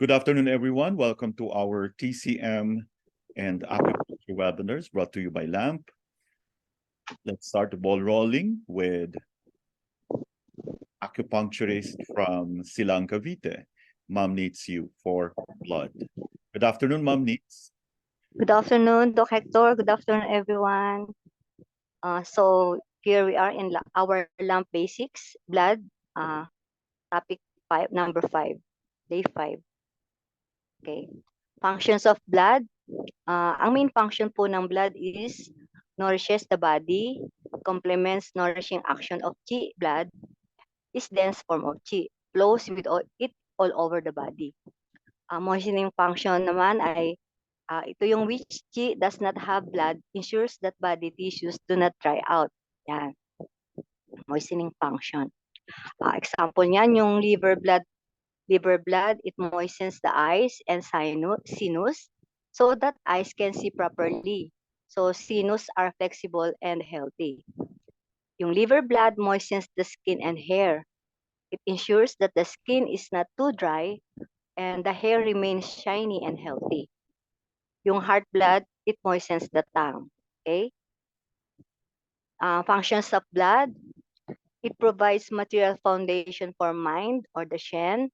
Good afternoon, everyone. Welcome to our TCM and Acupuncture webinars brought to you by LAMP. Let's start the ball rolling with acupuncturist from Silang, Cavite. Mom needs you for blood. Good afternoon, Mom needs. Good afternoon, Doc Hector. Good afternoon, everyone. So here we are in our LAMP basics, blood, topic 5, number 5, day 5. Okay. Functions of blood. Ang main function po ng blood is nourishes the body, complements nourishing action of Qi. Blood is dense form of Qi, flows with it all over the body. Moistening function naman ay ito yung which Qi does not have blood ensures that body tissues do not dry out. Yan. Moistening function. Example niyan, yung liver blood. Liver blood, it moistens the eyes and sinus so that eyes can see properly. So sinus are flexible and healthy. Yung liver blood moistens the skin and hair. It ensures that the skin is not too dry and the hair remains shiny and healthy. Yung heart blood, it moistens the tongue. Okay? Functions of blood, it provides material foundation for mind or the Shen.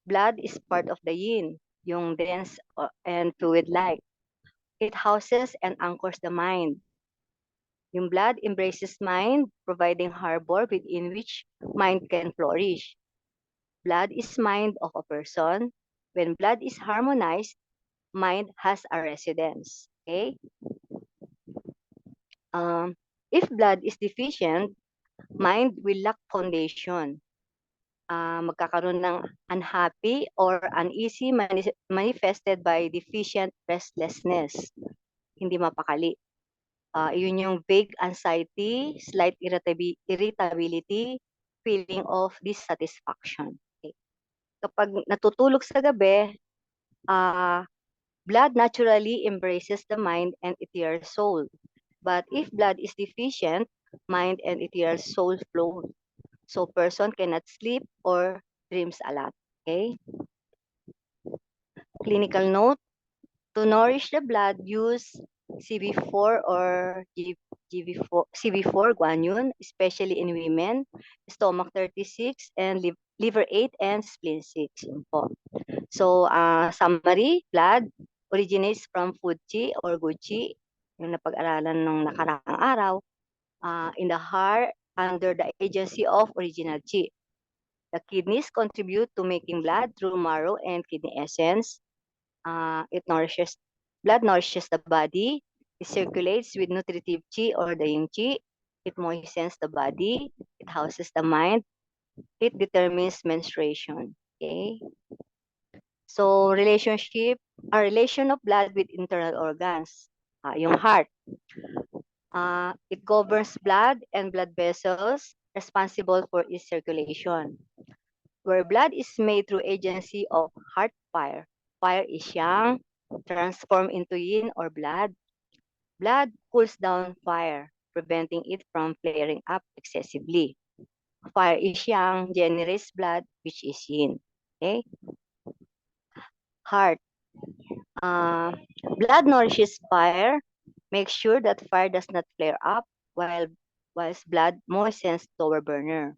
Blood is part of the yin, yung dense and fluid-like. It houses and anchors the mind. Yung blood embraces mind, providing harbor within which mind can flourish. Blood is mind of a person. When blood is harmonized, mind has a residence. Okay? If blood is deficient, mind will lack foundation. Magkakaroon ng unhappy or uneasy manifested by deficient restlessness. Hindi mapakali. Yun yung vague anxiety, slight irritability, feeling of dissatisfaction. Okay. Kapag natutulog sa gabi, blood naturally embraces the mind and ethereal soul. But if blood is deficient, mind and ethereal soul flow. So person cannot sleep or dreams a lot. Okay? Clinical note, to nourish the blood, use CB4 or CB4 guanyin, especially in women, stomach 36 and liver 8 and spleen 6. Yun po. So, summary, blood originates from food Qi or good Qi, yung napag-aralan nung nakaraang araw, in the heart under the agency of original Qi. The kidneys contribute to making blood through marrow and kidney essence. Blood nourishes the body. It circulates with nutritive Qi or the Yin Qi. It moistens the body. It houses the mind. It determines menstruation. Okay. So a relation of blood with internal organs. Yung heart. It governs blood and blood vessels responsible for its circulation. Where blood is made through agency of heart fire. Fire is yang, transformed into yin or blood. Blood cools down fire, preventing it from flaring up excessively. Fire is yang, generates blood, which is yin. Okay? Heart. Blood nourishes fire, makes sure that fire does not flare up whilst blood moistens lower burner.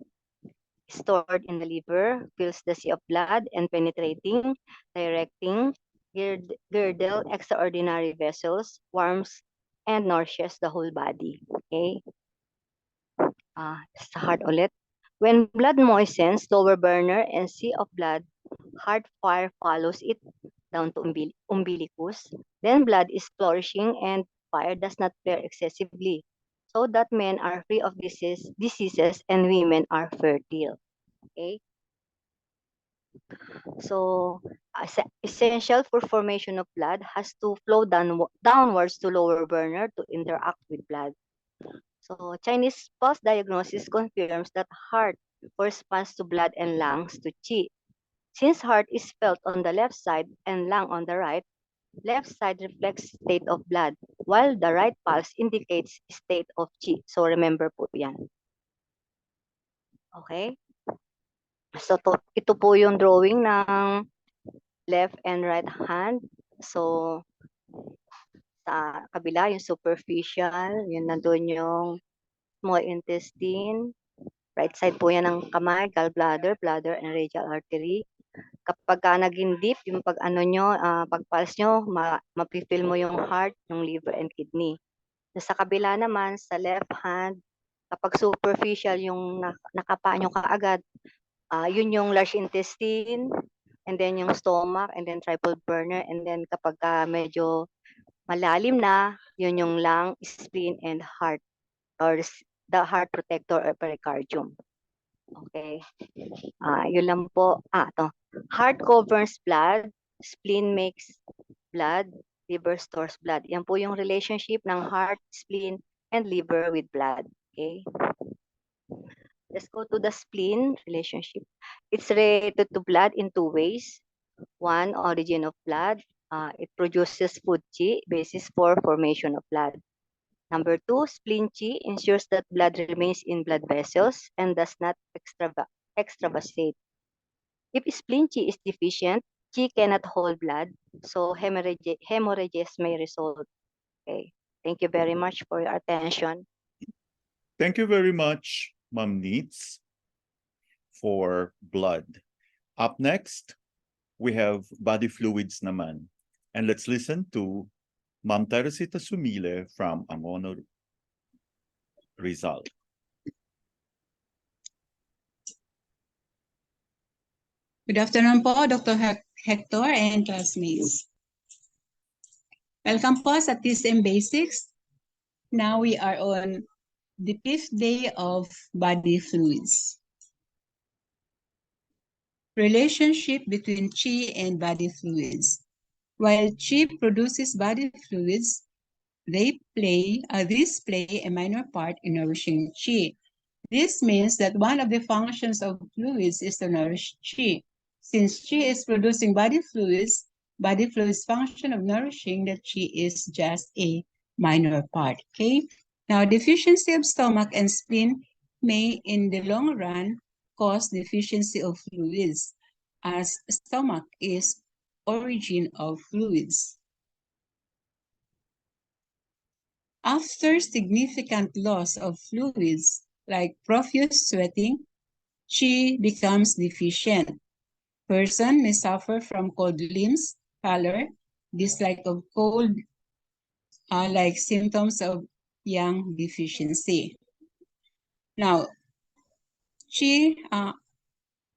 Stored in the liver, fills the sea of blood and penetrating, directing, girdle extraordinary vessels, warms, and nourishes the whole body. Okay? Sa heart ulit. When blood moistens, lower burner and sea of blood, heart fire follows it down to umbilicus. Then blood is flourishing and fire does not flare excessively, so that men are free of diseases and women are fertile. Okay? So, essential for formation of blood has to flow downwards to lower burner to interact with blood. So, Chinese pulse diagnosis confirms that heart corresponds to blood and lungs to Qi. Since heart is felt on the left side and lung on the right, left side reflects state of blood, while the right pulse indicates state of Qi. So, remember po yan. Okay? So, ito po yung drawing ng left and right hand. So, sa kabila, yung superficial, yun nandun yung small intestine. Right side po yan ng kamay, gallbladder, bladder, and radial artery. Kapag ka naging deep, yung pag ano nyo, pag-pulse nyo, mapifeel mo yung heart, yung liver, and kidney. Sa kabila naman, sa left hand, kapag superficial yung nakapa nyo kaagad, yun yung large intestine, and then yung stomach, and then triple burner, and then kapag medyo malalim na, yun yung lung, spleen, and heart, or the heart protector or pericardium. Okay. Yun lang po. To. Heart governs blood, spleen makes blood, liver stores blood. Yan po yung relationship ng heart, spleen, and liver with blood. Okay. Let's go to the spleen relationship. It's related to blood in two ways. One, origin of blood. It produces food chi, basis for formation of blood. Number two, spleen chi ensures that blood remains in blood vessels and does not extravasate. If spleen chi is deficient, chi cannot hold blood, so hemorrhages may result. Okay. Thank you very much for your attention. Thank you very much, Ma'am Needs, for blood. Up next, we have body fluids naman. And let's listen to Ma'am Teresita Sumile from Angono, Rizal. Good afternoon po, Dr. Hector and classmates. Welcome po sa TCM Basics. Now we are on the 5th day of body fluids. Relationship between Qi and body fluids. While Qi produces body fluids, these play a minor part in nourishing Qi. This means that one of the functions of fluids is to nourish Qi. Since Qi is producing body fluids function of nourishing the Qi is just a minor part, okay? Now, deficiency of stomach and spleen may, in the long run, cause deficiency of fluids, as stomach is origin of fluids. After significant loss of fluids, like profuse sweating, Qi becomes deficient. Person may suffer from cold limbs, pallor, dislike of cold, like symptoms of Yang Deficiency. Now, Qi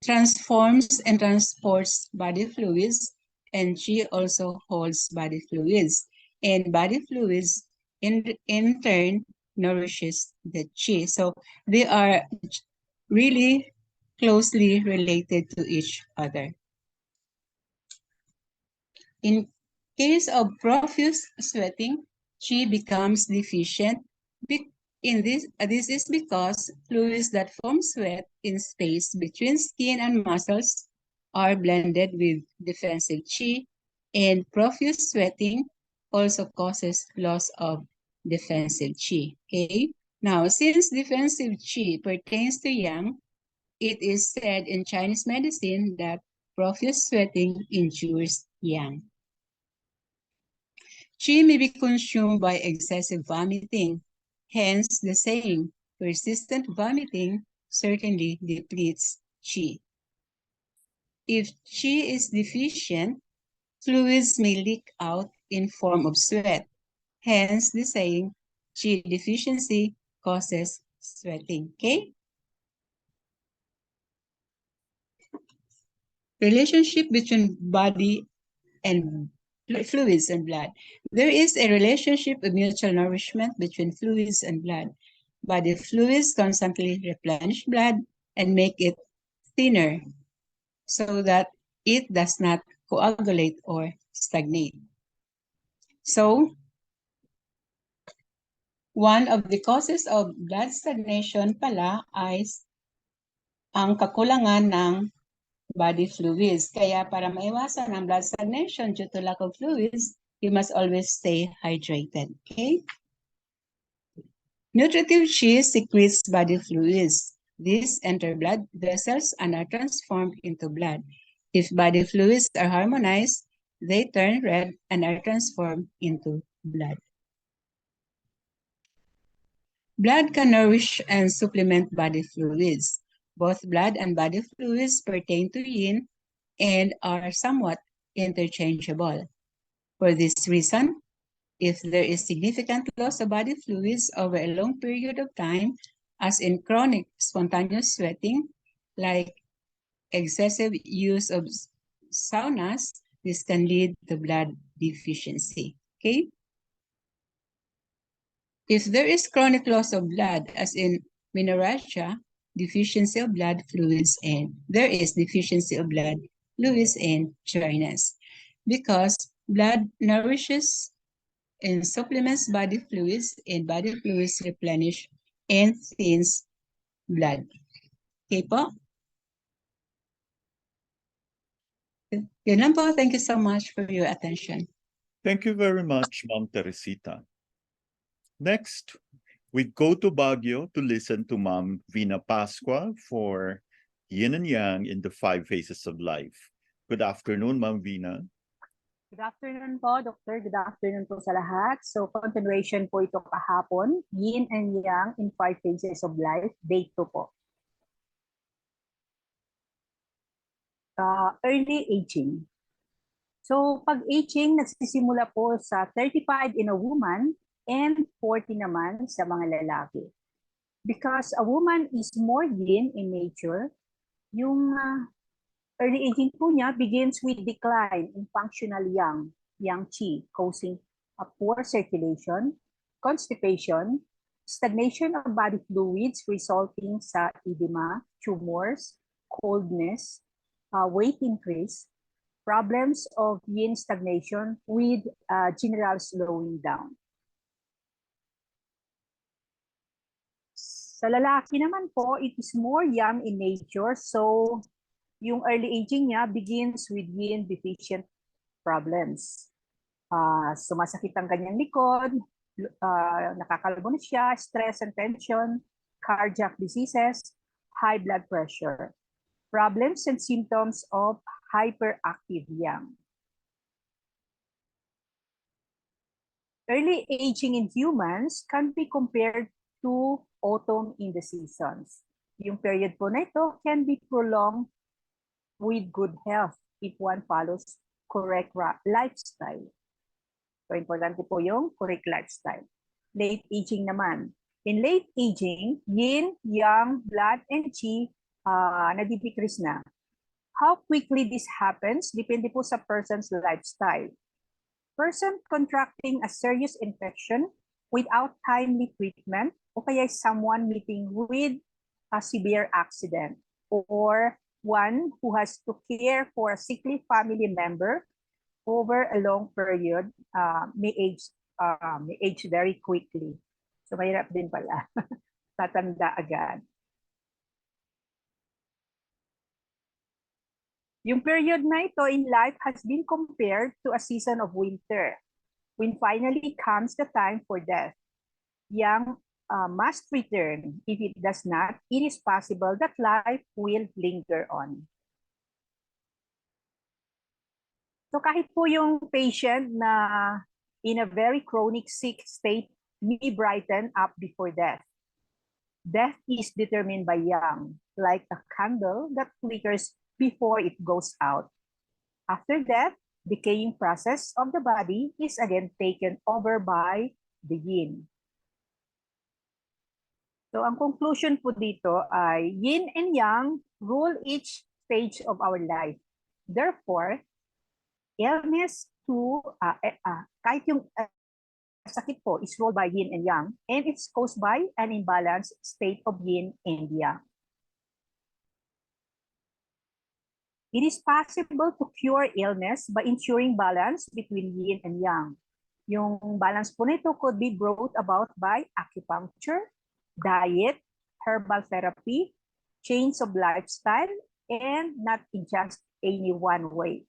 transforms and transports body fluids, and Qi also holds body fluids. And body fluids, in turn, nourishes the Qi. So they are really closely related to each other. In case of profuse sweating, Qi becomes deficient. This is because fluids that form sweat in space between skin and muscles are blended with defensive Qi, and profuse sweating also causes loss of defensive Qi. Okay? Now, since defensive Qi pertains to Yang, it is said in Chinese medicine that profuse sweating endures Yang. Qi may be consumed by excessive vomiting. Hence, the saying, persistent vomiting certainly depletes Qi. If Qi is deficient, fluids may leak out in form of sweat. Hence, the saying, Qi deficiency causes sweating. Okay? Relationship between body and fluids and blood. There is a relationship of mutual nourishment between fluids and blood. Body fluids constantly replenish blood and make it thinner so that it does not coagulate or stagnate. So, one of the causes of blood stagnation pala ay ang kakulangan ng body fluids. Kaya para maiwasan ang blood stagnation due to lack of fluids, you must always stay hydrated, okay? Nutritive Qi secretes body fluids. These enter blood vessels and are transformed into blood. If body fluids are harmonized, they turn red and are transformed into blood. Blood can nourish and supplement body fluids. Both blood and body fluids pertain to yin and are somewhat interchangeable. For this reason, if there is significant loss of body fluids over a long period of time, as in chronic spontaneous sweating, like excessive use of saunas, this can lead to blood deficiency. Okay? If there is chronic loss of blood, as in menorrhagia, deficiency of blood fluids, and there is deficiency of blood fluids and dryness, because blood nourishes and supplements body fluids, and body fluids replenish and thins blood. Okay po? Yun lang po. Thank you so much for your attention. Thank you very much, Ma'am Teresita. Next, we go to Baguio to listen to Ma'am Vina Pasqua for Yin and Yang in the 5 Phases of Life. Good afternoon, Ma'am Vina. Good afternoon po, Doctor. Good afternoon po sa lahat. So, continuation po ito kahapon, Yin and Yang in 5 Phases of Life, Day 2 po. Early aging. So, pag-aging, nagsisimula po sa 35 in a woman and 40 naman sa mga lalaki. Because a woman is more yin in nature, yung early aging po niya begins with decline in functional yang qi, causing a poor circulation, constipation, stagnation of body fluids resulting sa edema, tumors, coldness, weight increase, problems of yin stagnation with general slowing down. Sa lalaki naman po, it is more yang in nature, so yung early aging niya begins with yin deficient problems. Sumasakit ang kanyang likod, nakakalbo na siya, stress and tension, cardiac diseases, high blood pressure, problems and symptoms of hyperactive yang. Early aging in humans can be compared to autumn in the seasons. Yung period po na ito can be prolonged with good health if one follows correct lifestyle. So, importante po yung correct lifestyle. Late aging naman. In late aging, yin, yang, blood, and qi nadidecrease na. How quickly this happens depende po sa person's lifestyle. Person contracting a serious infection without timely treatment, o kaya someone meeting with a severe accident, or one who has to care for a sickly family member over a long period may age very quickly. So mahirap din pala. Tatanda agad. Yung period na ito in life has been compared to a season of winter, when finally comes the time for death. Yang must return. If it does not, it is possible that life will linger on. So kahit po yung patient na in a very chronic sick state may brighten up before death. Death is determined by yang, like a candle that flickers before it goes out. After death, decaying process of the body is again taken over by the yin. So ang conclusion po dito ay yin and yang rule each stage of our life. Therefore, illness to kahit yung sakit po is ruled by yin and yang, and it's caused by an imbalanced state of yin and yang. It is possible to cure illness by ensuring balance between yin and yang. Yung balance po nito could be brought about by acupuncture, diet, herbal therapy, change of lifestyle, and not in just any one way.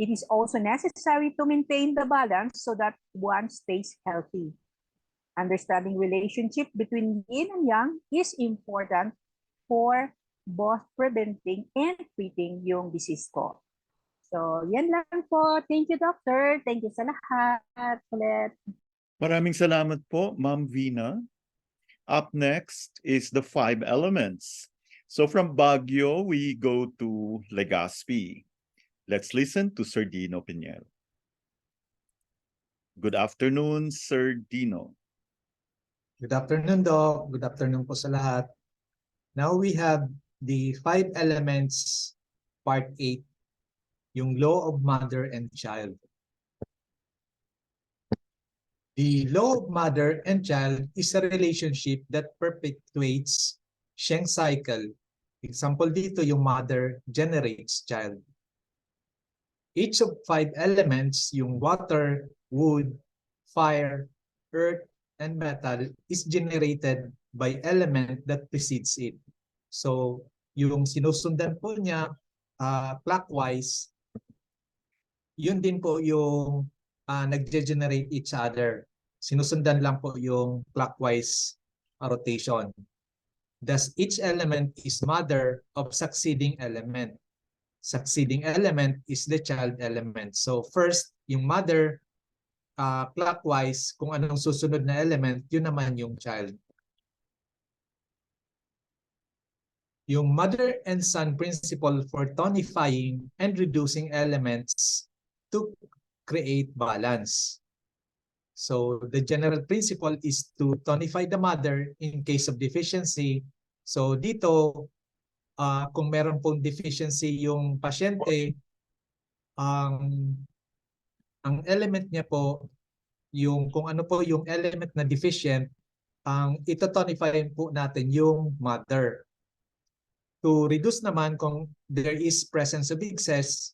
It is also necessary to maintain the balance so that one stays healthy. Understanding relationship between yin and yang is important for both preventing and treating yung disease ko. So, yan lang po. Thank you, Doctor. Thank you sa lahat ulit. Maraming salamat po, Ma'am Vina. Up next is the 5 elements. So from Baguio, we go to Legazpi. Let's listen to Sir Dino Pinel. Good afternoon, Sir Dino. Good afternoon, Doc. Good afternoon po sa lahat. Now we have the 5 elements, part 8, yung law of mother and child. The law of mother and child is a relationship that perpetuates Sheng cycle. Example dito, yung mother generates child. Each of 5 elements, yung water, wood, fire, earth, and metal, is generated by element that precedes it. So, yung sinusundan po niya clockwise, yun din po yung nag-generate each other. Sinusundan lang po yung clockwise rotation. Thus, each element is mother of succeeding element. Succeeding element is the child element. So first, yung mother, clockwise, kung anong susunod na element, yun naman yung child. Yung mother and son principle for tonifying and reducing elements to create balance. So the general principle is to tonify the mother in case of deficiency. So dito, kung meron pong deficiency yung pasyente, ang element niya po, yung kung ano po yung element na deficient, ang itotonify po natin yung mother. To reduce naman kung there is presence of excess,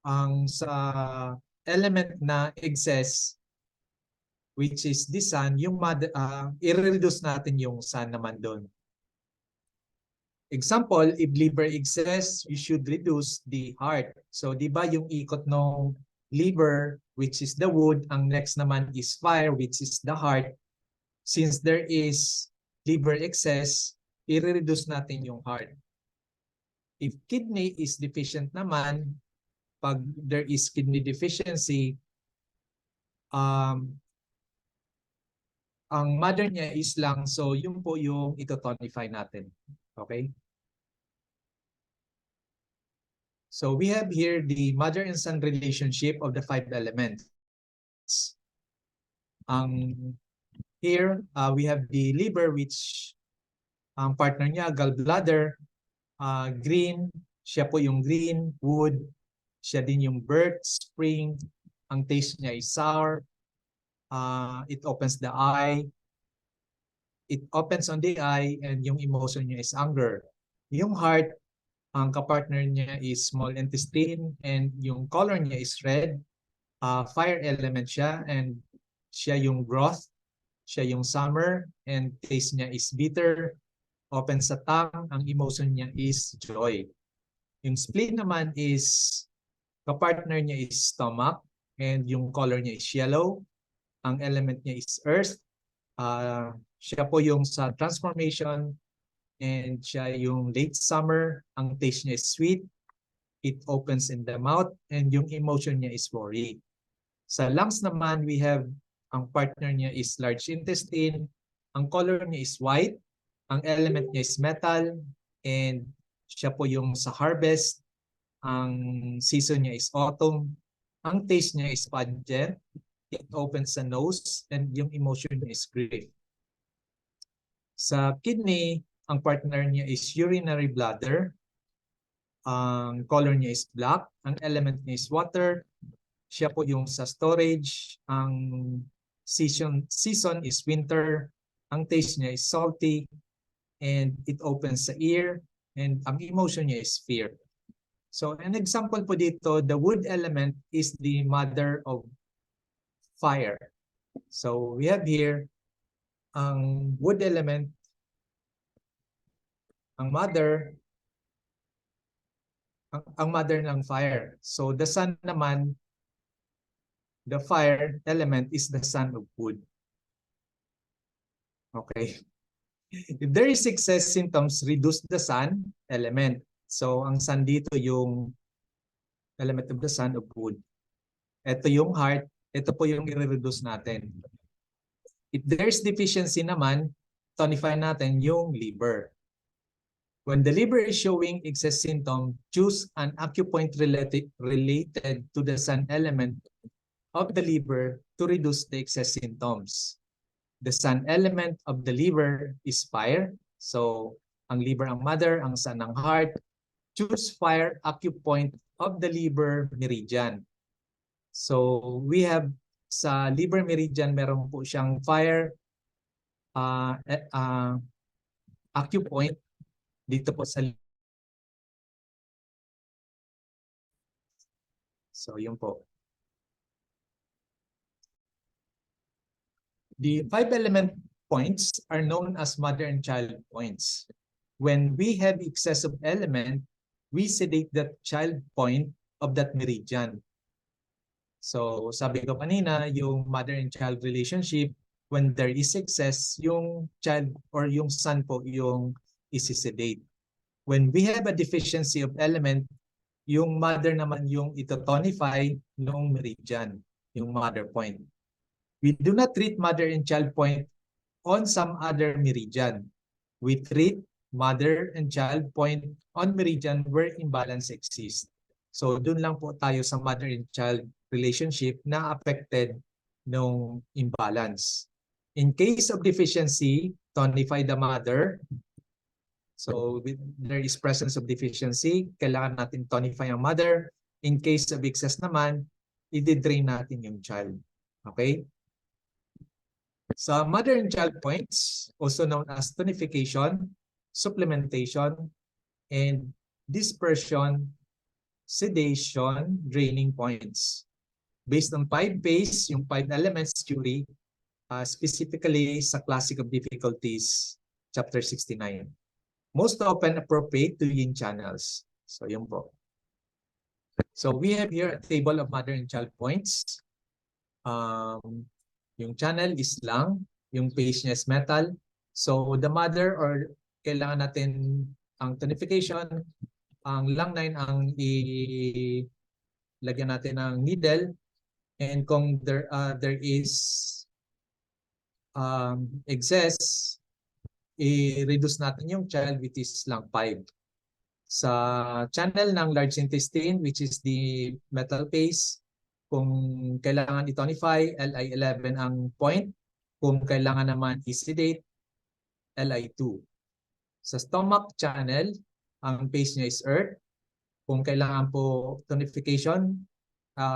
ang sa element na excess, which is the sun, yung mother, i-reduce natin yung sun naman doon. Example, if liver excess, you should reduce the heart. So, di ba yung ikot ng liver, which is the wood, ang next naman is fire, which is the heart. Since there is liver excess, i-reduce natin yung heart. If kidney is deficient naman, pag there is kidney deficiency, ang mother niya is lung, so yun po yung ito-tonify natin. Okay? So we have here the mother and son relationship of the 5 elements. Here we have the liver, which ang partner niya, gallbladder, green, siya po yung green, wood, siya din yung birth, spring, ang taste niya is sour, it opens the eye, it opens on the eye, and yung emotion niya is anger. Yung heart, ang kapartner niya is small intestine, and yung color niya is red, fire element siya, and siya yung broth, siya yung summer, and taste niya is bitter, open sa tongue, ang emotion niya is joy. Yung spleen naman is, kapartner niya is stomach, and yung color niya is yellow, ang element niya is earth, siya po yung sa transformation, and siya yung late summer, ang taste niya is sweet, it opens in the mouth, and yung emotion niya is worry. Sa lungs naman, we have, ang partner niya is large intestine, ang color niya is white, ang element niya is metal, and siya po yung sa harvest, ang season niya is autumn, ang taste niya is pungent, it opens the nose, and yung emotion niya is grief. Sa kidney, ang partner niya is urinary bladder, ang color niya is black, ang element niya is water, siya po yung sa storage, ang season is winter, ang taste niya is salty, and it opens the ear, and ang emotion niya is fear. So an example po dito, the wood element is the mother of fire. So we have here, ang wood element, ang mother ng fire. So the sun naman, the fire element is the son of wood. Okay. If there is excess symptoms, reduce the sun element. So, ang sun dito yung element of the sun of wood. Ito yung heart. Ito po yung i-reduce natin. If there's deficiency naman, tonify natin yung liver. When the liver is showing excess symptom, choose an acupoint related to the sun element of the liver to reduce the excess symptoms. The sun element of the liver is fire. So, ang liver ang mother, ang sun ang heart. Choose fire acupoint of the liver meridian. So, we have sa liver meridian, meron po siyang fire acupoint dito po sa. So, yun po. The 5 element points are known as mother and child points. When we have excessive element, we sedate that child point of that meridian. So, sabi ko kanina, yung mother and child relationship, when there is excess, yung child or yung son po yung isi-sedate. When we have a deficiency of element, yung mother naman yung ito-tonify noong meridian, yung mother point. We do not treat mother and child point on some other meridian. We treat mother and child point on meridian where imbalance exists. So dun lang po tayo sa mother and child relationship na affected ng imbalance. In case of deficiency, tonify the mother. So there is presence of deficiency, kailangan natin tonify ang mother. In case of excess naman, i-drain natin yung child. Okay? So mother and child points, also known as tonification, supplementation, and dispersion, sedation, draining points. Based on 5 phase, yung 5 elements theory, specifically sa Classic of Difficulties, Chapter 69. Most often appropriate to yin channels. So, yun po. So, we have here a table of mother and child points. Yung channel is lang, yung phase niya is metal. So, the mother or kailangan natin ang tonification, ang lang 9 ang ilagyan natin ng needle. And kung there is excess, i-reduce natin yung child which is lang 5. Sa channel ng large intestine which is the metal phase, kung kailangan i-tonify, Li11 ang point. Kung kailangan naman i-sedate, Li2. Sa stomach channel, ang phase niya is earth. Kung kailangan po tonification,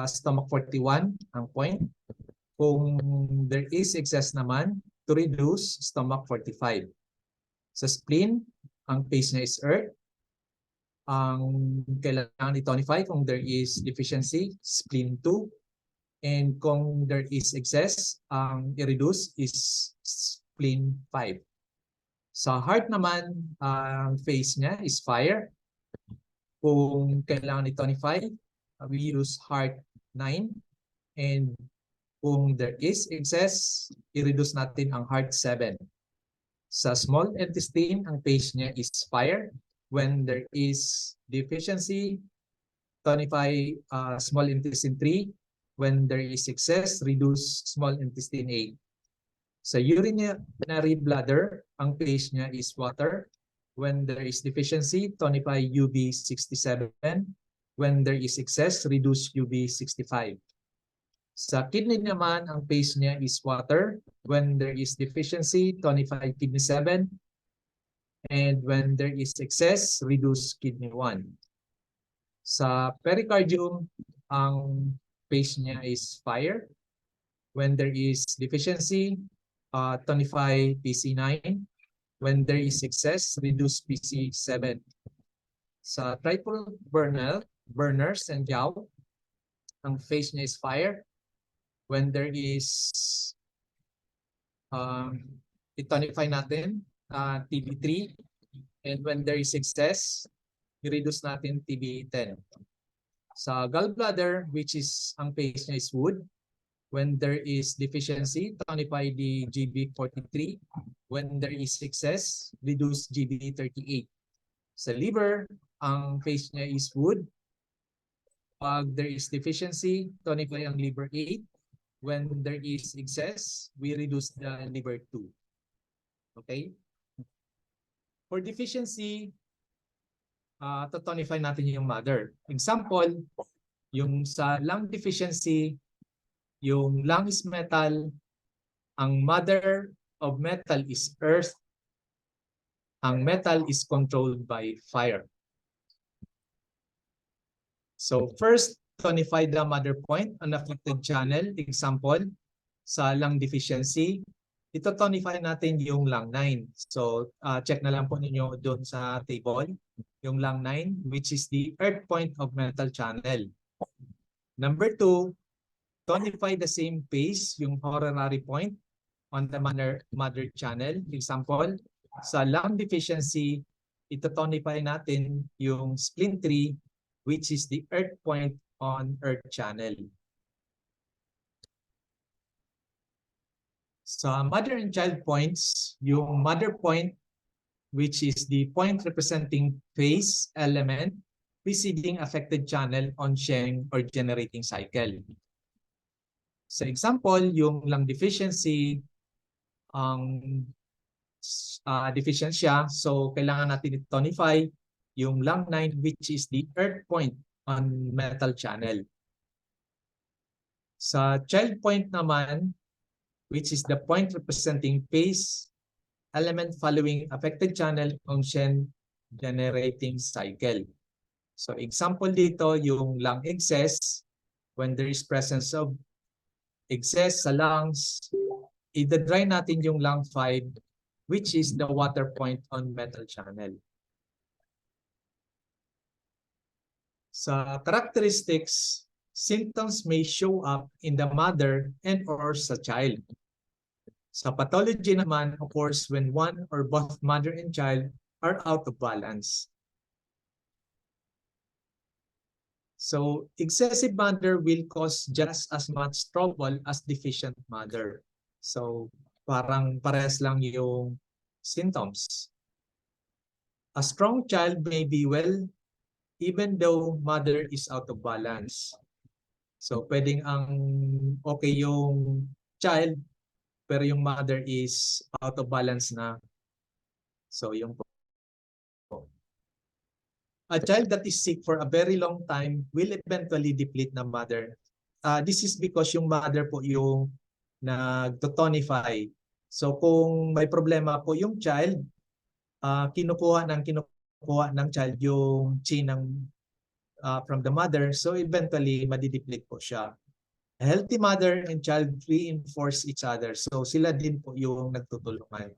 stomach 41 ang point. Kung there is excess naman, to reduce, stomach 45. Sa spleen, ang phase niya is earth. Ang kailangan i-tonify kung there is deficiency, spleen 2. And kung there is excess, ang i-reduce is spleen 5. Sa heart naman, ang phase niya is fire. Kung kailangan i-tonify, we use heart 9. And kung there is excess, i-reduce natin ang heart 7. Sa small intestine, ang phase niya is fire. When there is deficiency, tonify small intestine 3. When there is excess, reduce small intestine 8. Sa urinary bladder, ang phase niya is water. When there is deficiency, tonify UB 67. When there is excess, reduce UB 65. Sa kidney naman, ang phase niya is water. When there is deficiency, tonify kidney 7. And when there is excess, reduce kidney 1. Sa pericardium, ang phase niya is fire. When there is deficiency, tonify PC9. When there is excess, reduce PC7. Sa triple burners and yaw, ang phase niya is fire. When there is, i-tonify natin, TB3. And when there is excess, i-reduce natin TB10. Sa gallbladder, which is, ang phase niya is wood. When there is deficiency, tonify the GB43. When there is excess, reduce GB38. Sa liver, ang phase niya is wood. Pag there is deficiency, tonify ang liver 8. When there is excess, we reduce the liver 2. Okay? For deficiency, totonify natin yung mother. Example, yung sa lung deficiency, yung lung is metal, ang mother of metal is earth, ang metal is controlled by fire. So first, tonify the mother point on affected channel. Example, sa lung deficiency, ito tonify natin yung lung 9. So check na lang po ninyo doon sa table, yung lung 9, which is the earth point of metal channel. Number 2, tonify the same phase, yung horary point on the mother channel. Example, sa lung deficiency, ito tonify natin yung spleen 3, which is the earth point on earth channel. Sa mother and child points, yung mother point, which is the point representing phase element preceding affected channel on Sheng or generating cycle. Sa example, yung lung deficiency, ang deficient siya, so kailangan natin i-tonify yung lung 9, which is the earth point on metal channel. Sa child point naman, which is the point representing phase element following affected channel on Shen generating cycle. So example dito, yung lung excess, when there is presence of excess sa lungs, i-dry natin yung lung 5, which is the water point on metal channel. Sa characteristics, symptoms may show up in the mother and or sa child. Sa pathology naman occurs when one or both mother and child are out of balance. So excessive mother will cause just as much trouble as deficient mother. So parang parehas lang yung symptoms. A strong child may be well even though mother is out of balance. So pwedeng ang okay yung child pero yung mother is out of balance na. So yung a child that is sick for a very long time will eventually deplete the mother. This is because yung mother po yung nag-tonify. So kung may problema po yung child, kinukuha ng child yung chi ng from the mother, so eventually madideplete po siya. A healthy mother and child reinforce each other. So sila din po yung nagtutulungan.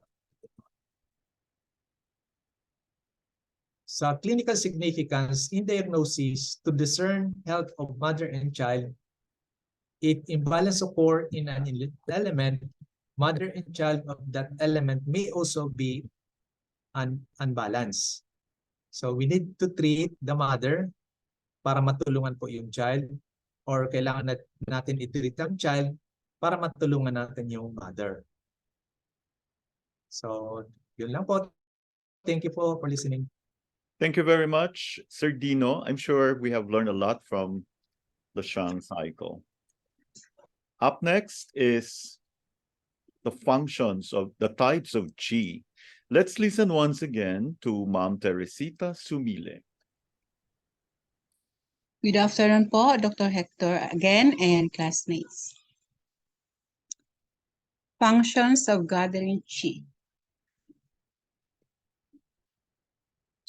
Sa clinical significance in diagnosis to discern health of mother and child, if imbalance occur in an element, mother and child of that element may also be unbalanced. So we need to treat the mother para matulungan po yung child, or kailangan natin i-treat ang child para matulungan natin yung mother. So yun lang po. Thank you for listening. Thank you very much, Sir Dino. I'm sure we have learned a lot from the Shang cycle. Up next is the functions of the types of Qi. Let's listen once again to Ma'am Teresita Sumile. Good afternoon po, Dr. Hector again and classmates. Functions of gathering Qi.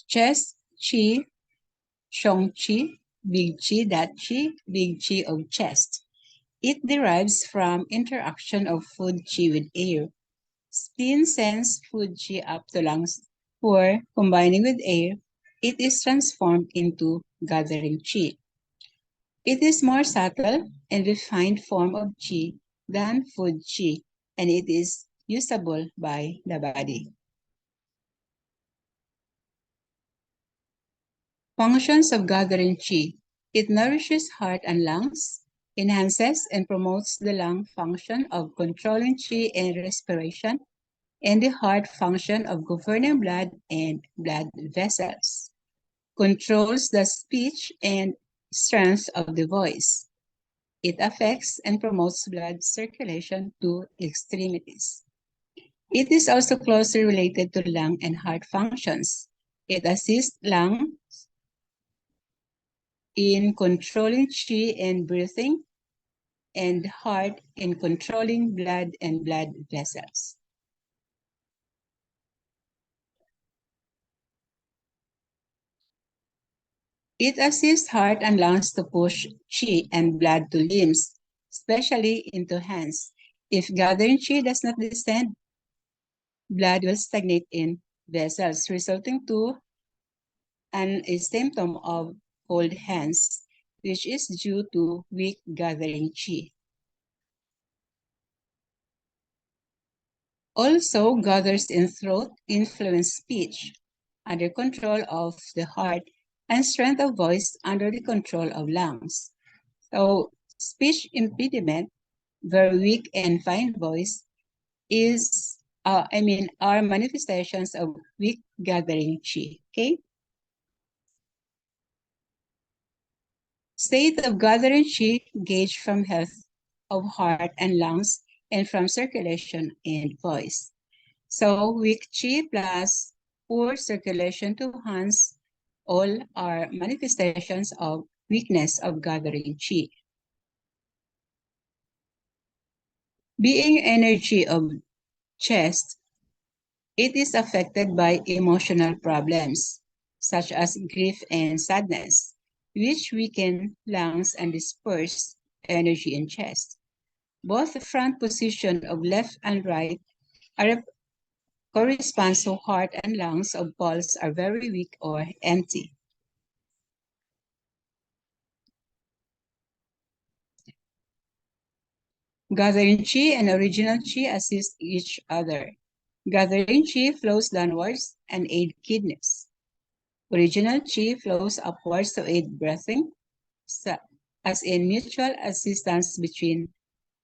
Chest Qi, Shong Qi, Big Qi, Dat Qi, Big Qi of chest. It derives from interaction of food Qi with air. Spleen sends food Qi up to lungs, where, combining with air, it is transformed into gathering Qi. It is more subtle and refined form of Qi than food Qi, and it is usable by the body. Functions of gathering Qi. It nourishes heart and lungs. enhances and promotes the lung function of controlling qi and respiration, and the heart function of governing blood and blood vessels, controls the speech and strength of the voice. It affects and promotes blood circulation to extremities. It is also closely related to lung and heart functions. It assists lungs in controlling qi and breathing, and heart in controlling blood and blood vessels. It assists heart and lungs to push qi and blood to limbs, especially into hands. If gathering qi does not descend, blood will stagnate in vessels, resulting to a symptom of cold hands, which is due to weak gathering qi. Also gathers in throat, influence speech, under control of the heart, and strength of voice under the control of lungs. So speech impediment, very weak and fine voice, are manifestations of weak gathering qi, okay? State of gathering qi gauge from health of heart and lungs and from circulation and voice. So weak qi plus poor circulation to hands, all are manifestations of weakness of gathering qi. Being energy of chest, it is affected by emotional problems, such as grief and sadness, which weaken lungs and disperse energy in chest. Both the front position of left and right are corresponds to heart and lungs of pulse are very weak or empty. Gathering qi and original qi assist each other. Gathering qi flows downwards and aid kidneys. Original qi flows upwards to aid breathing, as in mutual assistance between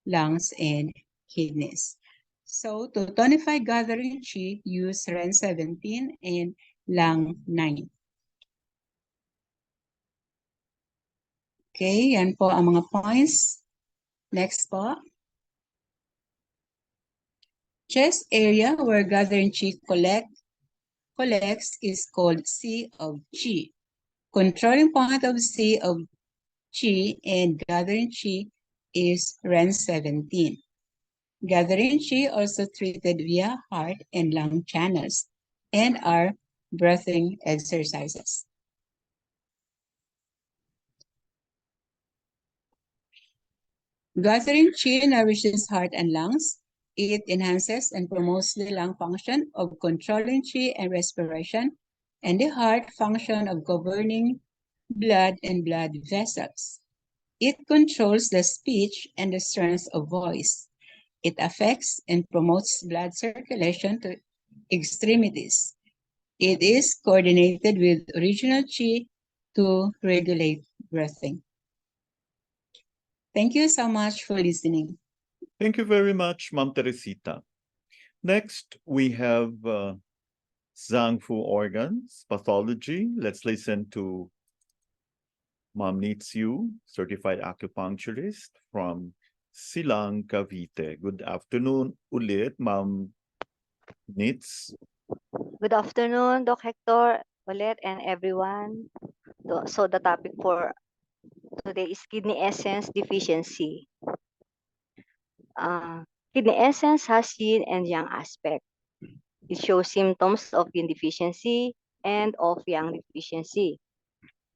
lungs and kidneys. So to tonify gathering qi, use REN 17 and Lung 9. Okay, yan po ang mga points. Next po. Chest area where gathering qi collects is called C of qi. Controlling point of C of qi and gathering qi is REN 17. Gathering qi also treated via heart and lung channels and are breathing exercises. Gathering qi nourishes heart and lungs. It enhances and promotes the lung function of controlling qi and respiration, and the heart function of governing blood and blood vessels. It controls the speech and the strength of voice. It affects and promotes blood circulation to extremities. It is coordinated with original qi to regulate breathing. Thank you so much for listening. Thank you very much, Ma'am Teresita. Next, we have Zang Fu organs, pathology. Let's listen to Ma'am Nits Yu, certified acupuncturist from Silang, Cavite. Good afternoon ulit, Ma'am Nits. Good afternoon, Doc Hector, ulit, and everyone. So the topic for today is kidney essence deficiency. Kidney essence has yin and yang aspect. It shows symptoms of yin deficiency and of yang deficiency.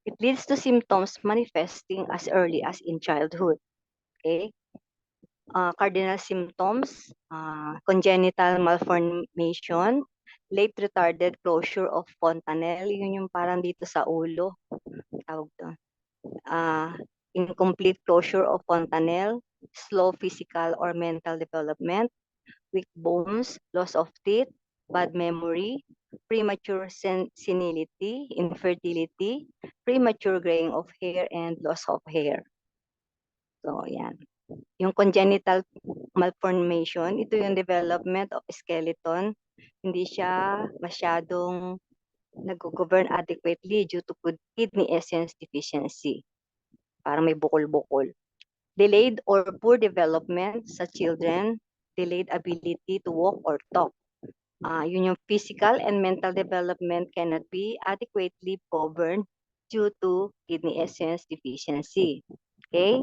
It leads to symptoms manifesting as early as in childhood. Okay. Cardinal symptoms, congenital malformation, late retarded closure of fontanelle, yun yung parang dito sa ulo, tawag doon. Incomplete closure of fontanelle, slow physical or mental development, weak bones, loss of teeth, bad memory, premature senility, infertility, premature graying of hair, and loss of hair. So, yan. Yung congenital malformation, ito yung development of skeleton. Hindi siya masyadong nag-govern adequately due to kidney essence deficiency. Parang may bukol-bukol. Delayed or poor development sa children, delayed ability to walk or talk. Yun yung physical and mental development cannot be adequately governed due to kidney essence deficiency. Okay?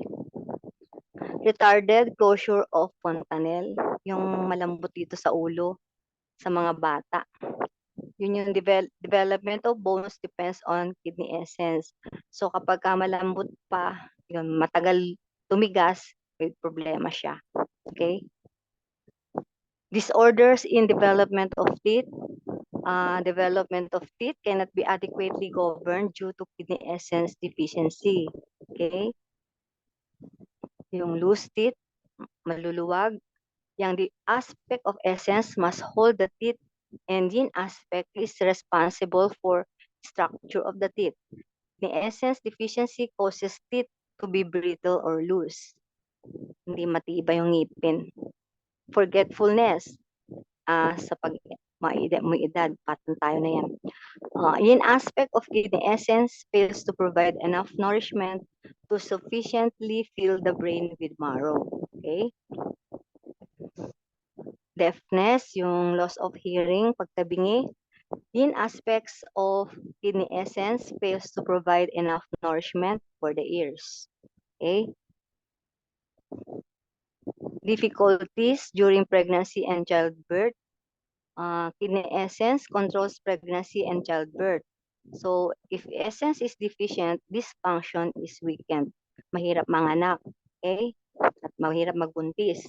Retarded closure of fontanelle, yung malambot dito sa ulo sa mga bata. Yun yung development of bones depends on kidney essence. So kapag malambot pa, yun, matagal tumigas, may problema siya. Okay? Disorders in development of teeth. Development of teeth cannot be adequately governed due to kidney essence deficiency. Okay? Yung loose teeth, maluluwag. Yang the aspect of essence must hold the teeth, and yin aspect is responsible for structure of the teeth. The essence deficiency causes teeth to be brittle or loose. Hindi matibay yung ngipin. Forgetfulness. Sa pag may edad, patong tayo na yan. Yin aspect of kidney essence fails to provide enough nourishment to sufficiently fill the brain with marrow. Okay? Deafness, yung loss of hearing, pagtabingi. Yin aspects of kidney essence fails to provide enough nourishment for the ears. Okay? Difficulties during pregnancy and childbirth. Kidney essence controls pregnancy and childbirth. So, if essence is deficient, this function is weakened. Mahirap manganak. Okay? At mahirap magbuntis.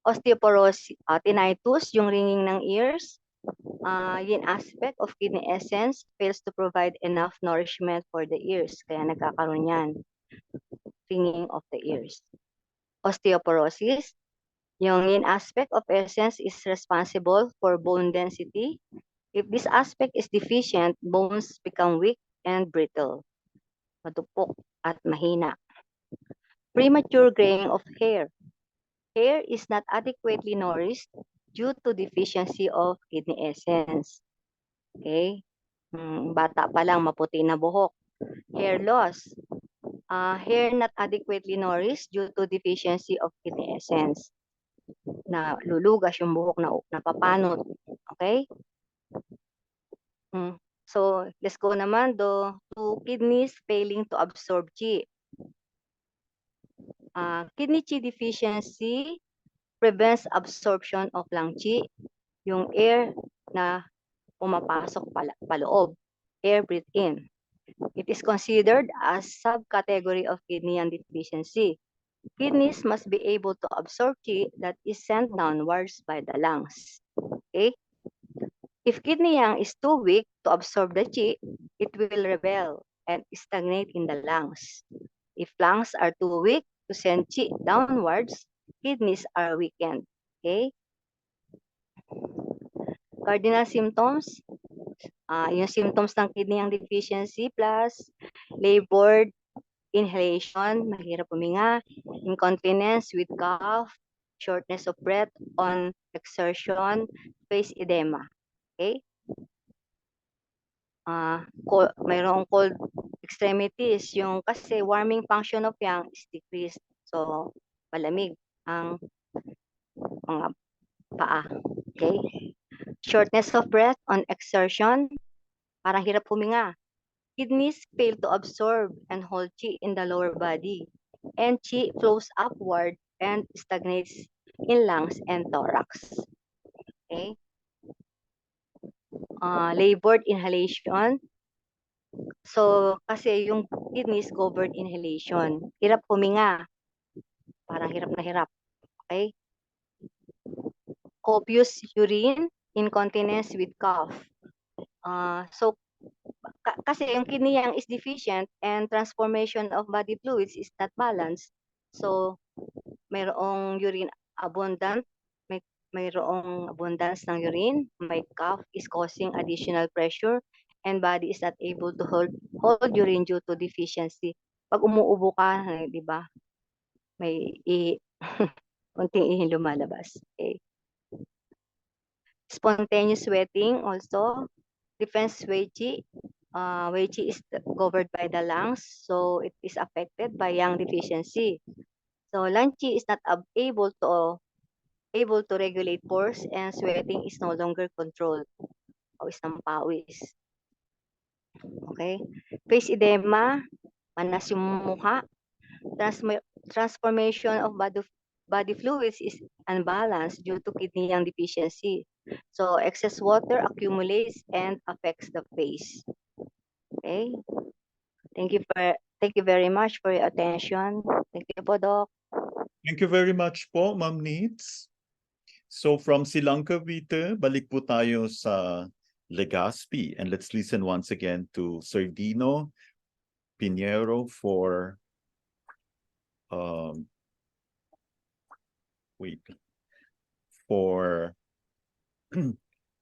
Osteoporosis, tinnitus, yung ringing ng ears. Yin aspect of kidney essence fails to provide enough nourishment for the ears. Kaya nagkakaroon yan. Ringing of the ears. Osteoporosis, yung yin aspect of essence is responsible for bone density. If this aspect is deficient, bones become weak and brittle. Madupok at mahina. Premature graying of hair. Hair is not adequately nourished due to deficiency of kidney essence. Okay? Bata pa lang, maputi na buhok. Hair loss. Hair not adequately nourished due to deficiency of kidney essence. Na lulugas yung buhok na napapanot. Okay? So, let's go naman to kidneys failing to absorb qi. Kidney qi deficiency prevents absorption of lung qi, yung air na pumapasok paloob, air breathed in. It is considered as subcategory of kidney yang deficiency. Kidneys must be able to absorb qi that is sent downwards by the lungs. Okay? If kidney yang is too weak to absorb the qi, it will rebel and stagnate in the lungs. If lungs are too weak to send qi downwards, kidneys are weakened. Okay? Cardinal symptoms, yung symptoms ng kidney yang deficiency plus labored inhalation, mahirap huminga, incontinence with cough, shortness of breath on exertion, face edema. Okay? Mayroong cold extremities, yung kasi warming function of yang is decreased. So, malamig ang mga paa. Okay? Shortness of breath on exertion, parang hirap huminga. Kidneys fail to absorb and hold qi in the lower body, and qi flows upward and stagnates in lungs and thorax. Okay? Labored inhalation. So, kasi yung kidneys govern inhalation. Hirap huminga. Parang hirap na hirap. Okay? Copious urine, incontinence with cough. So, kasi yung kidney yang is deficient and transformation of body fluids is not balanced. So, mayroong urine abundant, mayroong abundance ng urine, may cough is causing additional pressure, and body is not able to hold urine due to deficiency. Pag umuubo ka, di ba? may konting ihing lumalabas. Okay. Spontaneous sweating also. Defense Weiqi. Weiqi is covered by the lungs, so it is affected by Yang Deficiency. So Lan Qi is not able to regulate pores, and sweating is no longer controlled. Pawis ng pawis. Okay? Face edema, manas yung mukha. Transformation of body fluids is unbalanced due to kidney Yang deficiency. So excess water accumulates and affects the face. Okay? Thank you very much for your attention. Thank you po, Doc. Thank you very much po, Ma'am Needs. So from Silang Cavite, balik po tayo sa Legazpi. And let's listen once again to Sir Dino Pinheiro for for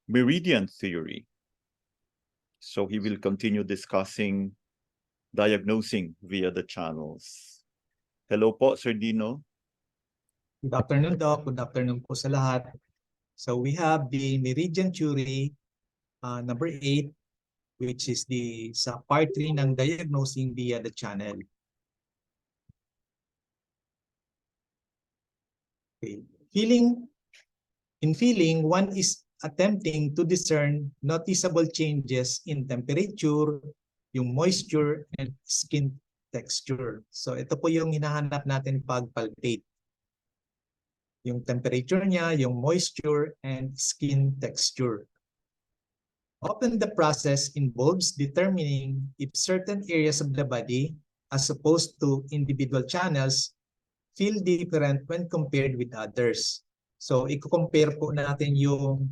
meridian theory. So he will continue discussing diagnosing via the channels. Hello po, Sir Dino. Good afternoon, Doc. Good afternoon po sa lahat. So we have the meridian theory number 8, which is sa part 3 ng diagnosing via the channel. Okay. In feeling, one is attempting to discern noticeable changes in temperature, yung moisture, and skin texture. So ito po yung hinahanap natin pag palpate. Yung temperature niya, yung moisture, and skin texture. Often the process involves determining if certain areas of the body, as opposed to individual channels, feel different when compared with others. So, i-compare po natin yung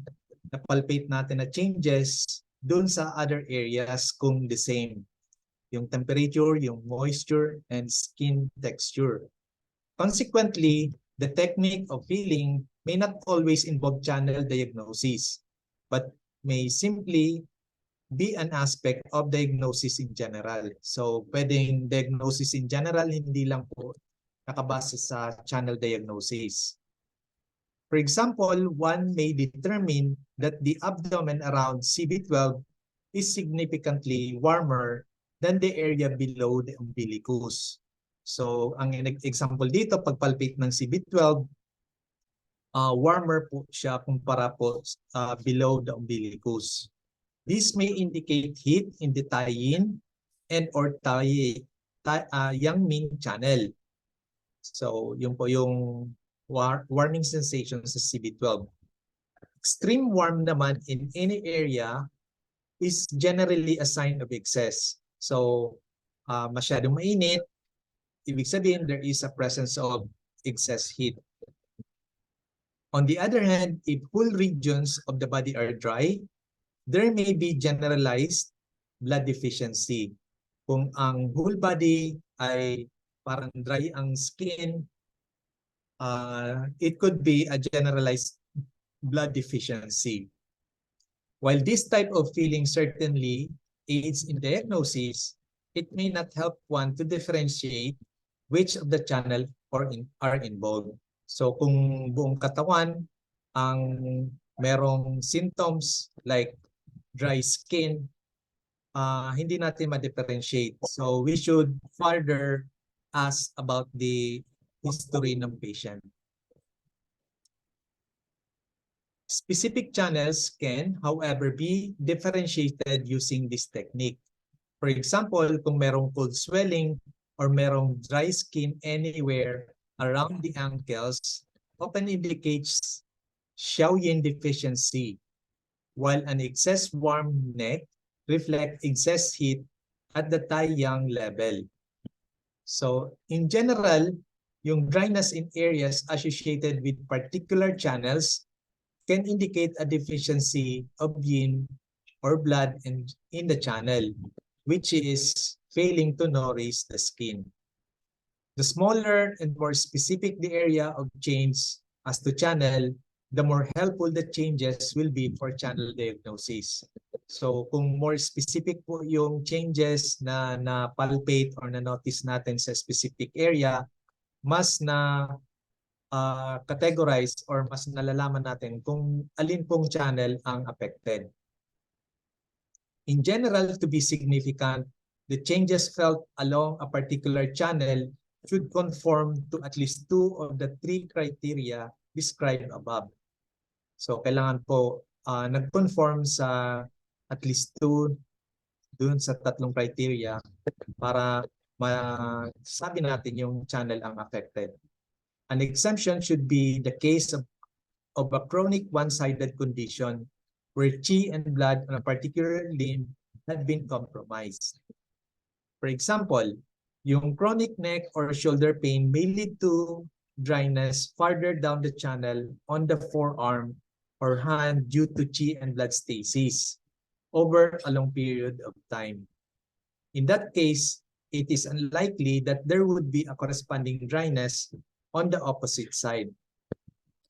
napalpate natin na changes dun sa other areas kung the same. Yung temperature, yung moisture, and skin texture. Consequently, the technique of feeling may not always involve channel diagnosis, but may simply be an aspect of diagnosis in general. So, pwedeng diagnosis in general, hindi lang po nakabase sa channel diagnosis. For example, one may determine that the abdomen around CB12 is significantly warmer than the area below the umbilicus. So, ang example dito, pagpalpate ng CB12, warmer po siya kumpara po below the umbilicus. This may indicate heat in the Tai-Yin and or Yang Ming channel. So, yun po yung warming sensation sa CB12. Extreme warm naman in any area is generally a sign of excess. So, masyadong mainit, ibig sabihin there is a presence of excess heat. On the other hand, if whole regions of the body are dry, there may be generalized blood deficiency. Kung ang whole body ay parang dry ang skin, it could be a generalized blood deficiency. While this type of feeling certainly aids in diagnosis, it may not help one to differentiate which of the channel are involved. So kung buong katawan ang merong symptoms like dry skin, hindi natin ma-differentiate. So we should further ask about the history ng patient. Specific channels can, however, be differentiated using this technique. For example, kung merong cold swelling or merong dry skin anywhere around the ankles, often indicates Yang deficiency, while an excess warm neck reflects excess heat at the Tai-Yang level. So, in general, yung dryness in areas associated with particular channels can indicate a deficiency of yin or blood in the channel, which is failing to nourish the skin. The smaller and more specific the area of change as to channel, the more helpful the changes will be for channel diagnosis. So kung more specific po yung changes na palpate or na-notice natin sa specific area, mas na categorize or mas nalalaman natin kung alin pong channel ang affected. In general, to be significant, the changes felt along a particular channel should conform to at least 2 of the 3 criteria described above. So kailangan po nag-conform sa at least 2 dun sa 3 criteria para masabi natin yung channel ang affected. An exemption should be the case of a chronic one-sided condition where qi and blood on a particular limb had been compromised. For example, yung chronic neck or shoulder pain may lead to dryness farther down the channel on the forearm or hand due to qi and blood stasis over a long period of time. In that case, it is unlikely that there would be a corresponding dryness on the opposite side.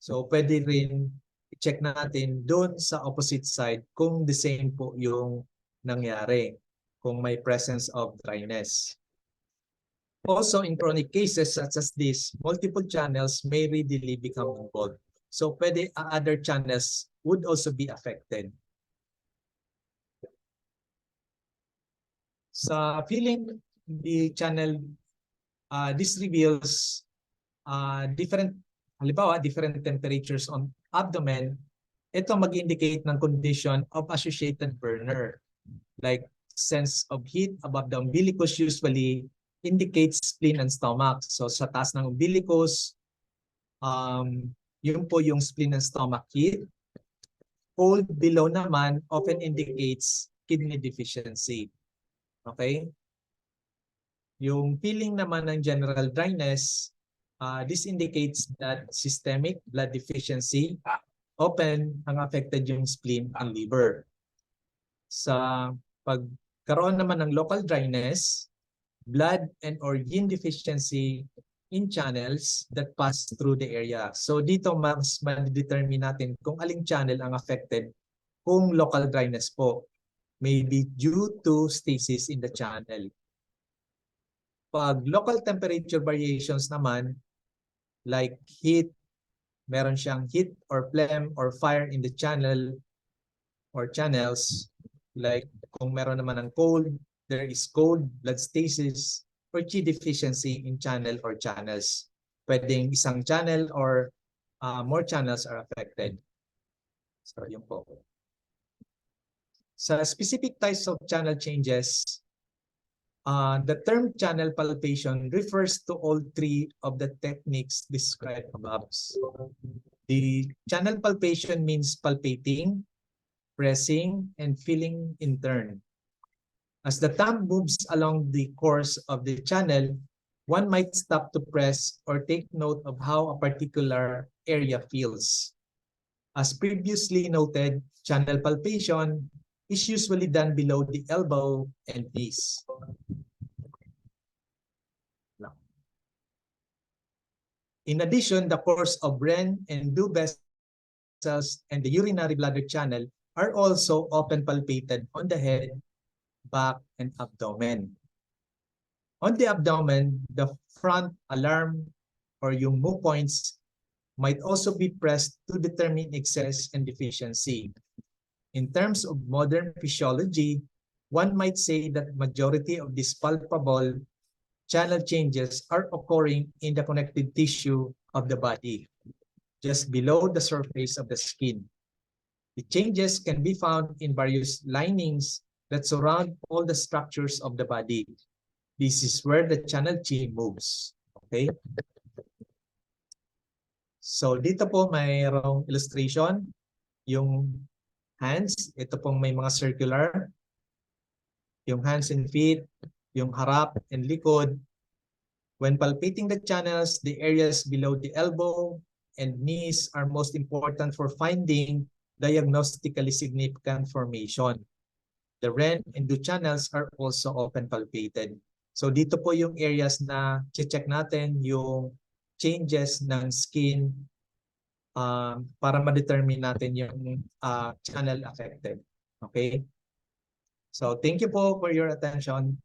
So pwede rin i-check natin doon sa opposite side kung the same po yung nangyari, kung may presence of dryness. Also, in chronic cases such as this, multiple channels may readily become involved. So pwede other channels would also be affected. Sa feeling the channel, this reveals different, halimbawa, different temperatures on abdomen. Ito mag-indicate ng condition of associated burner. Like sense of heat above the umbilicus usually indicates spleen and stomach. So sa taas ng umbilicus, yun po yung spleen and stomach heat. Cold below naman often indicates kidney deficiency. Okay? Yung feeling naman ng general dryness, this indicates that systemic blood deficiency, often ang affected yung spleen and liver. Sa pagkaroon naman ng local dryness, blood and or yin deficiency in channels that pass through the area. So dito mas ma-determine natin kung aling channel ang affected kung local dryness po. May be due to stasis in the channel. Pag local temperature variations naman, like heat, meron siyang heat or phlegm or fire in the channel or channels, like kung meron naman ng cold, there is cold, blood stasis, or qi deficiency in channel or channels. Pwedeng isang channel or more channels are affected. So yun po. Sa specific types of channel changes, the term channel palpation refers to all 3 of the techniques described above. The channel palpation means palpating, pressing, and feeling in turn. As the thumb moves along the course of the channel, one might stop to press or take note of how a particular area feels. As previously noted, channel palpation is usually done below the elbow and knees. In addition, the course of Ren and Du vessels and the urinary bladder channel are also often palpated on the head, back, and abdomen. On the abdomen, the front alarm or yung mu points might also be pressed to determine excess and deficiency. In terms of modern physiology, one might say that majority of these palpable channel changes are occurring in the connective tissue of the body, just below the surface of the skin. The changes can be found in various linings that surround all the structures of the body. This is where the channel chi moves. Okay? So dito po mayroong illustration. Yung hands, ito pong may mga circular. Yung hands and feet, yung harap and likod. When palpating the channels, the areas below the elbow and knees are most important for finding diagnostically significant formation. The Ren and Du channels are also often palpated. So dito po yung areas na check natin yung changes ng skin para ma-determine natin yung channel affected. Okay? So thank you po for your attention.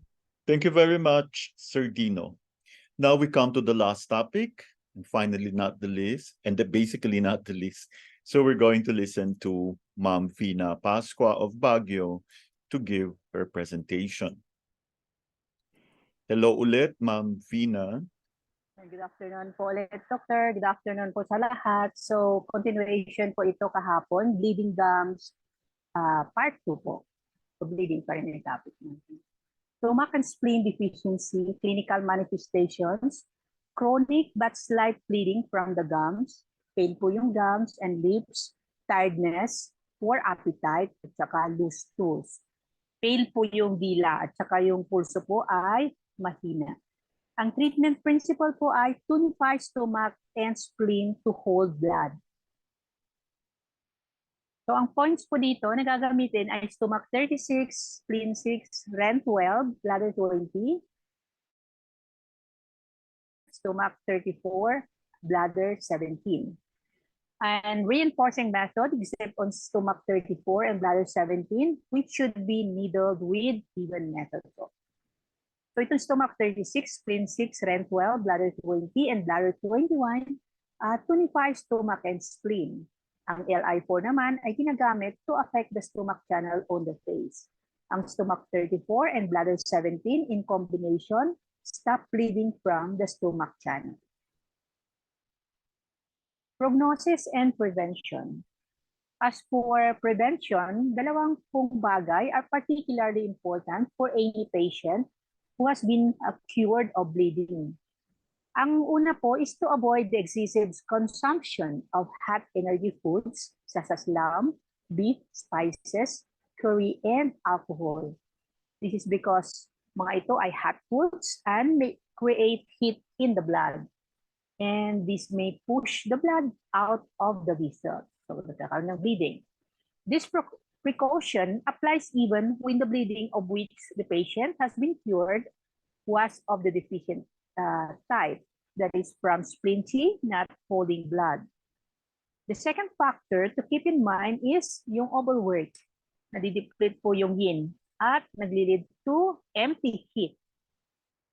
Thank you very much, Sir Dino. Now we come to the last topic, and finally not the least, and basically not the least. So we're going to listen to Ma'am Fina Pascua of Baguio to give her presentation. Hello ulit, Ma'am Fina. Good afternoon po ulit, Doctor. Good afternoon po sa lahat. So, continuation po ito kahapon, bleeding gums, part 2 po. So, bleeding pa rin yung topic natin. Stomach and spleen deficiency, clinical manifestations, chronic but slight bleeding from the gums, pain po yung gums and lips, tiredness, poor appetite, at saka loose stools. Pale po yung dila at saka yung pulso po ay mahina. Ang treatment principle po ay tonify stomach and spleen to hold blood. So ang points po dito na gagamitin ay stomach 36, spleen 6, REN 12, bladder 20, stomach 34, bladder 17. And reinforcing method, except on stomach 34 and bladder 17, which should be needled with even method po. So itong stomach 36, spleen 6, REN 12, bladder 20, and bladder 21, 25 stomach and spleen. Ang LI4 naman ay ginagamit to affect the stomach channel on the face. Ang stomach 34 and bladder 17 in combination stop bleeding from the stomach channel. Prognosis and prevention. As for prevention, dalawang pong bagay are particularly important for any patient who has been cured of bleeding. Ang una po is to avoid the excessive consumption of hot energy foods such as lamb, beef, spices, curry, and alcohol. This is because mga ito ay hot foods and may create heat in the blood. And this may push the blood out of the vessel. So nagkakaroon ng bleeding. This precaution applies even when the bleeding of which the patient has been cured was of the deficient type, that is from spleen T, not holding blood. The second factor to keep in mind is yung overwork. Nadideplete po yung yin at naglilid to empty heat.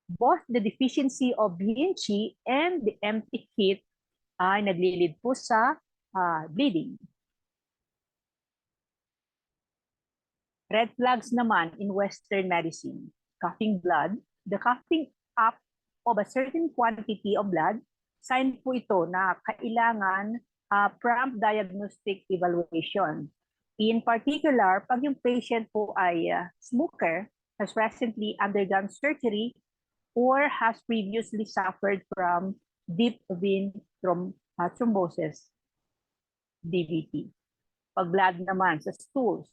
Both the deficiency of yin chi and the empty heat ay naglilid po sa bleeding. Red flags naman in Western medicine. Coughing blood. The coughing up of a certain quantity of blood, sign po ito na kailangan prompt diagnostic evaluation. In particular, pag yung patient po ay smoker, has recently undergone surgery, or has previously suffered from deep vein thrombosis, DVT. Pag blood naman sa stools.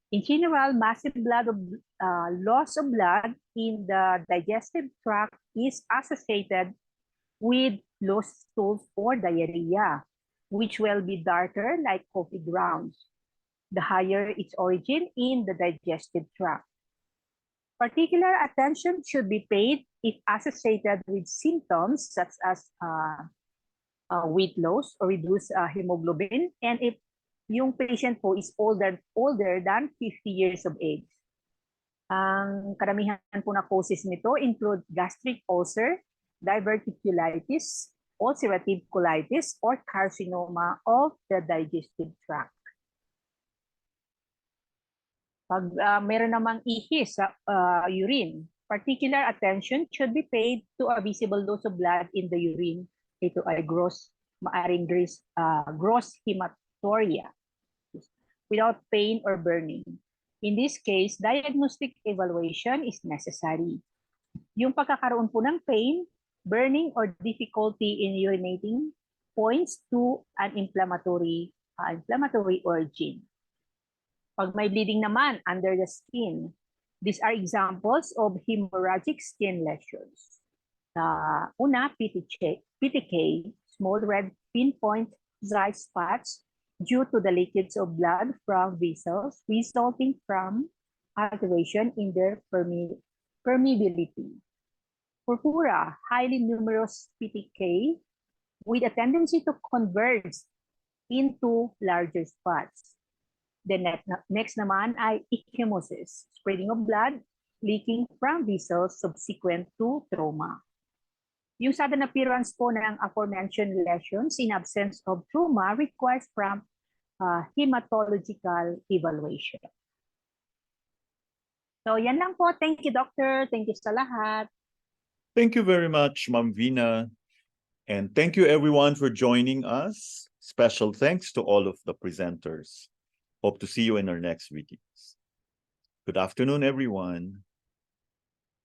In general, massive loss of blood in the digestive tract is associated with loose stools or diarrhea, which will be darker like coffee grounds. The higher its origin in the digestive tract. Particular attention should be paid if associated with symptoms such as weight loss or reduced hemoglobin, and if yung patient po is older than 50 years of age. Ang karamihan po na causes nito include gastric ulcer, diverticulitis, ulcerative colitis, or carcinoma of the digestive tract. Pag meron namang ihis sa urine, particular attention should be paid to a visible loss of blood in the urine. Ito ay gross hematuria without pain or burning. In this case, diagnostic evaluation is necessary. Yung pagkakaroon po ng pain, burning, or difficulty in urinating points to an inflammatory origin. Pag may bleeding naman under the skin, these are examples of hemorrhagic skin lesions. Una, PTK, small red pinpoint dry spots due to the leakage of blood from vessels resulting from alteration in their permeability. Purpura, highly numerous PTK with a tendency to converge into larger spots. The next naman ay ecchymosis, spreading of blood leaking from vessels subsequent to trauma. Yung sudden appearance po ng aforementioned lesions in absence of trauma requires prompt hematological evaluation. So yan lang po. Thank you, Doctor. Thank you sa lahat. Thank you very much, Ma'am Vina. And thank you everyone for joining us. Special thanks to all of the presenters. Hope to see you in our next videos. Good afternoon, everyone.